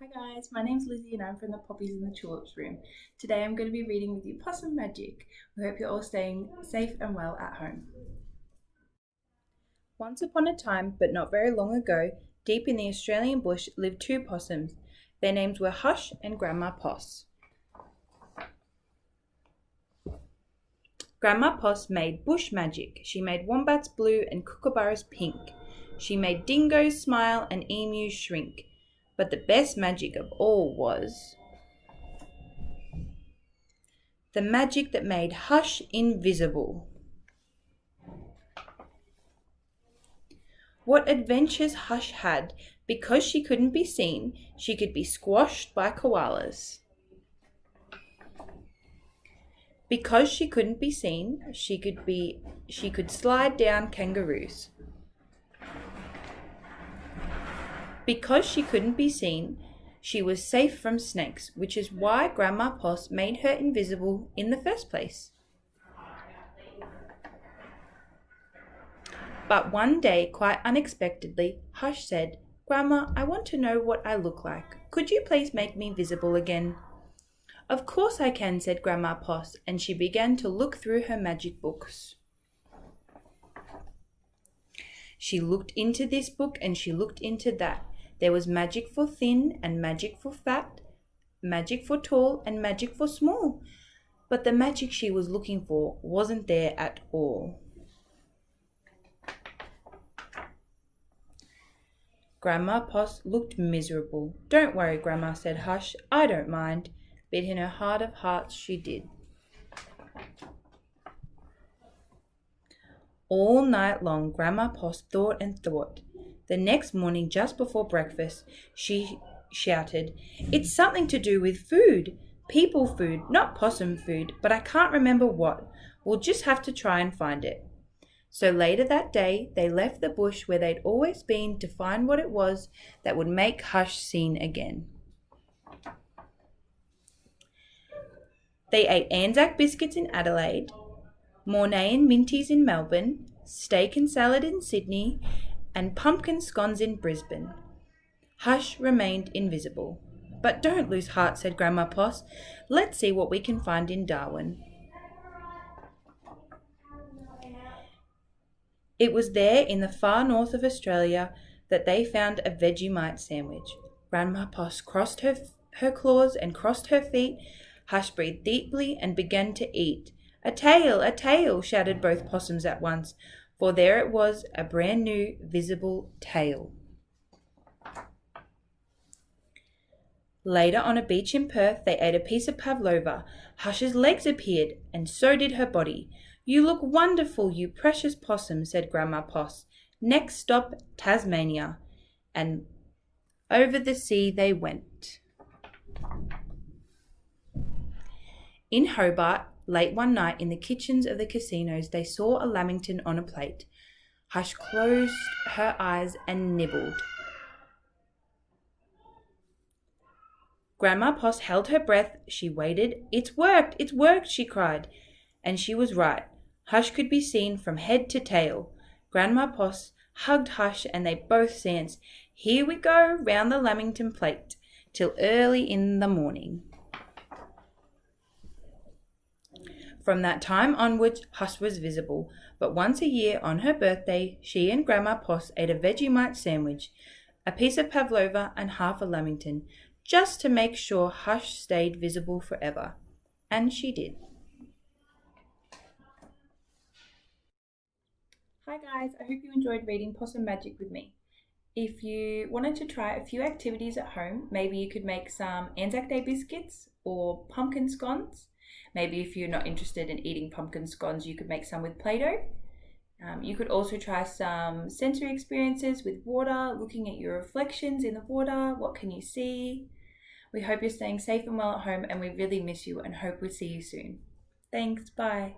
Hi guys, my name's Lizzie and I'm from the Poppies and the Tulips room. Today I'm going to be reading with you Possum Magic. We hope you're all staying safe and well at home. Once upon a time, but not very long ago, deep in the Australian bush lived two possums. Their names were Hush and Grandma Poss. Grandma Poss made bush magic. She made wombats blue and kookaburras pink. She made dingoes smile and emus shrink. But the best magic of all was the magic that made Hush invisible. What adventures Hush had! Because she couldn't be seen, she could be squashed by koalas. Because she couldn't be seen, she could slide down kangaroos. Because she couldn't be seen, she was safe from snakes, which is why Grandma Poss made her invisible in the first place. But one day, quite unexpectedly, Hush said, "Grandma, I want to know what I look like. Could you please make me visible again?" "Of course I can," said Grandma Poss, and she began to look through her magic books. She looked into this book and she looked into that. There was magic for thin and magic for fat, magic for tall and magic for small. But the magic she was looking for wasn't there at all. Grandma Poss looked miserable. "Don't worry, Grandma," said Hush. "I don't mind." But in her heart of hearts she did. All night long Grandma Poss thought and thought. The next morning, just before breakfast, she shouted, "It's something to do with food. People food, not possum food, but I can't remember what. We'll just have to try and find it." So later that day, they left the bush where they'd always been to find what it was that would make Hush seen again. They ate Anzac biscuits in Adelaide, Mornay and Minties in Melbourne, steak and salad in Sydney, and pumpkin scones in Brisbane. Hush remained invisible. "But don't lose heart," said Grandma Poss. "Let's see what we can find in Darwin." It was there in the far north of Australia that they found a Vegemite sandwich. Grandma Poss crossed her claws and crossed her feet. Hush breathed deeply and began to eat. "A tail, a tail," shouted both possums at once, for there it was, a brand new visible tail. Later on a beach in Perth, they ate a piece of pavlova. Hush's legs appeared, and so did her body. "You look wonderful, you precious possum," said Grandma Poss. Next stop, Tasmania, and over the sea they went. In Hobart, late one night in the kitchens of the casinos, they saw a lamington on a plate. Hush closed her eyes and nibbled. Grandma Poss held her breath. She waited. "It's worked," she cried. And she was right. Hush could be seen from head to tail. Grandma Poss hugged Hush and they both danced. "Here we go, round the lamington plate, till early in the morning." From that time onwards, Hush was visible, but once a year on her birthday, she and Grandma Poss ate a Vegemite sandwich, a piece of pavlova and half a lamington, just to make sure Hush stayed visible forever. And she did. Hi guys, I hope you enjoyed reading Possum Magic with me. If you wanted to try a few activities at home, maybe you could make some Anzac Day biscuits or pumpkin scones. Maybe if you're not interested in eating pumpkin scones, you could make some with Play-Doh. You could also try some sensory experiences with water, looking at your reflections in the water. What can you see? We hope you're staying safe and well at home, and we really miss you and hope we'll see you soon. Thanks, bye.